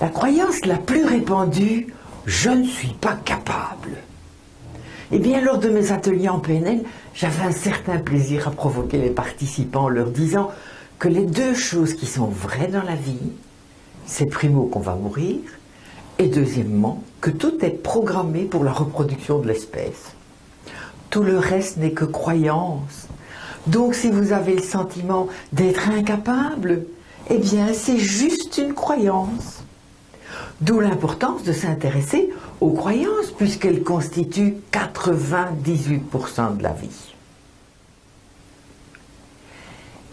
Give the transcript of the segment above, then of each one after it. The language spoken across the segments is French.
La croyance la plus répandue, je ne suis pas capable. Eh bien, lors de mes ateliers en PNL, j'avais un certain plaisir à provoquer les participants en leur disant que les deux choses qui sont vraies dans la vie, c'est primo qu'on va mourir, et deuxièmement, que tout est programmé pour la reproduction de l'espèce. Tout le reste n'est que croyance. Donc si vous avez le sentiment d'être incapable, eh bien c'est juste une croyance. D'où l'importance de s'intéresser aux croyances, puisqu'elles constituent 98% de la vie.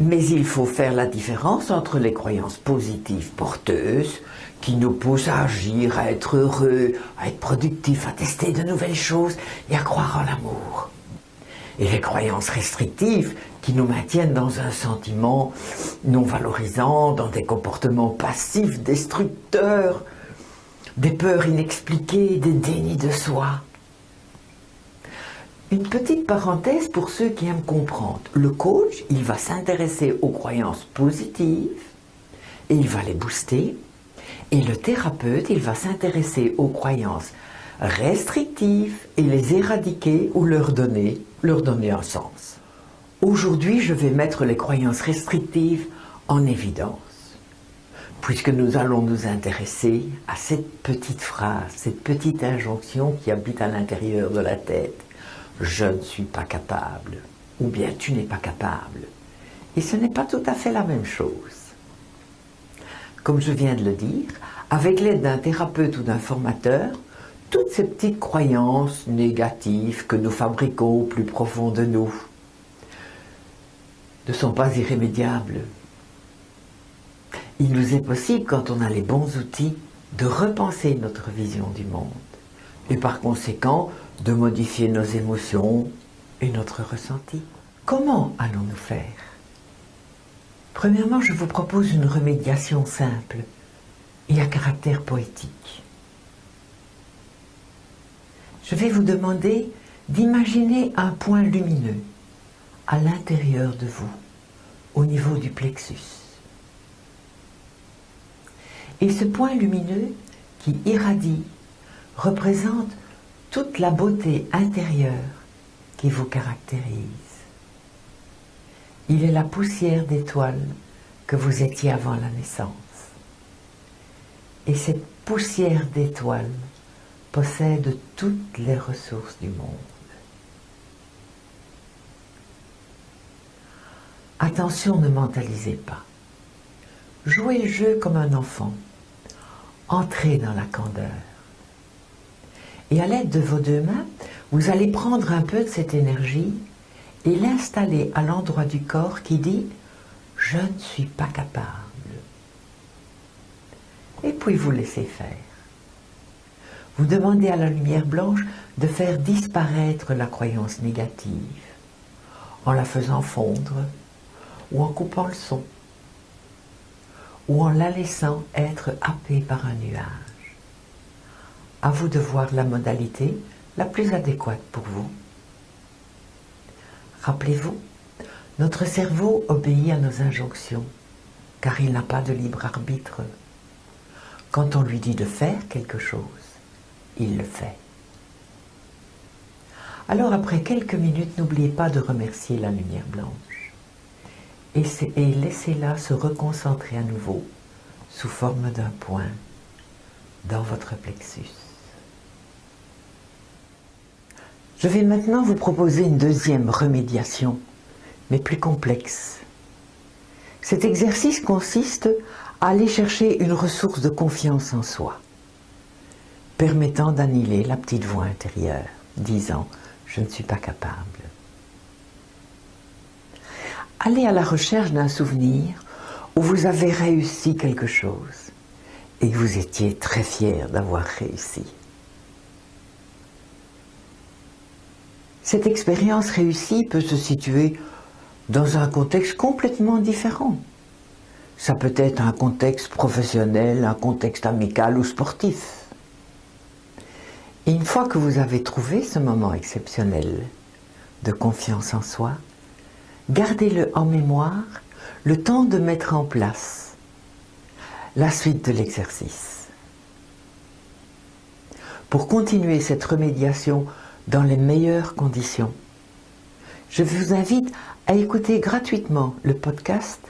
Mais il faut faire la différence entre les croyances positives porteuses, qui nous poussent à agir, à être heureux, à être productifs, à tester de nouvelles choses et à croire en l'amour. Et les croyances restrictives qui nous maintiennent dans un sentiment non valorisant, dans des comportements passifs, destructeurs, des peurs inexpliquées, des dénis de soi. Une petite parenthèse pour ceux qui aiment comprendre. Le coach, il va s'intéresser aux croyances positives et il va les booster. Et le thérapeute, il va s'intéresser aux croyances restrictives et les éradiquer ou leur donner un sens. Aujourd'hui, je vais mettre les croyances restrictives en évidence, puisque nous allons nous intéresser à cette petite phrase, cette petite injonction qui habite à l'intérieur de la tête. Je ne suis pas capable, ou bien tu n'es pas capable. Et ce n'est pas tout à fait la même chose. Comme je viens de le dire, avec l'aide d'un thérapeute ou d'un formateur, toutes ces petites croyances négatives que nous fabriquons au plus profond de nous ne sont pas irrémédiables. Il nous est possible, quand on a les bons outils, de repenser notre vision du monde et par conséquent de modifier nos émotions et notre ressenti. Comment allons-nous faire? Premièrement, je vous propose une remédiation simple et à caractère poétique. Je vais vous demander d'imaginer un point lumineux à l'intérieur de vous, au niveau du plexus. Et ce point lumineux qui irradie représente toute la beauté intérieure qui vous caractérise. Il est la poussière d'étoiles que vous étiez avant la naissance. Et cette poussière d'étoiles possède toutes les ressources du monde. Attention, ne mentalisez pas. Jouez le jeu comme un enfant. Entrez dans la candeur. Et à l'aide de vos deux mains, vous allez prendre un peu de cette énergie et l'installer à l'endroit du corps qui dit « Je ne suis pas capable ». Et puis vous laissez faire. Vous demandez à la lumière blanche de faire disparaître la croyance négative en la faisant fondre ou en coupant le son ou en la laissant être happée par un nuage. À vous de voir la modalité la plus adéquate pour vous. Rappelez-vous, notre cerveau obéit à nos injonctions, car il n'a pas de libre arbitre. Quand on lui dit de faire quelque chose, il le fait. Alors après quelques minutes, n'oubliez pas de remercier la lumière blanche et laissez-la se reconcentrer à nouveau sous forme d'un point dans votre plexus. Je vais maintenant vous proposer une deuxième remédiation, mais plus complexe. Cet exercice consiste à aller chercher une ressource de confiance en soi, permettant d'annihiler la petite voix intérieure, disant « je ne suis pas capable ». Allez à la recherche d'un souvenir où vous avez réussi quelque chose et que vous étiez très fier d'avoir réussi. Cette expérience réussie peut se situer dans un contexte complètement différent. Ça peut être un contexte professionnel, un contexte amical ou sportif. Et une fois que vous avez trouvé ce moment exceptionnel de confiance en soi, gardez-le en mémoire le temps de mettre en place la suite de l'exercice. pour continuer cette remédiation dans les meilleures conditions. Je vous invite à écouter gratuitement le podcast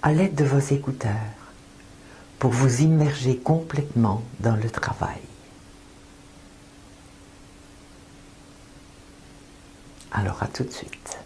à l'aide de vos écouteurs pour vous immerger complètement dans le travail. Alors à tout de suite.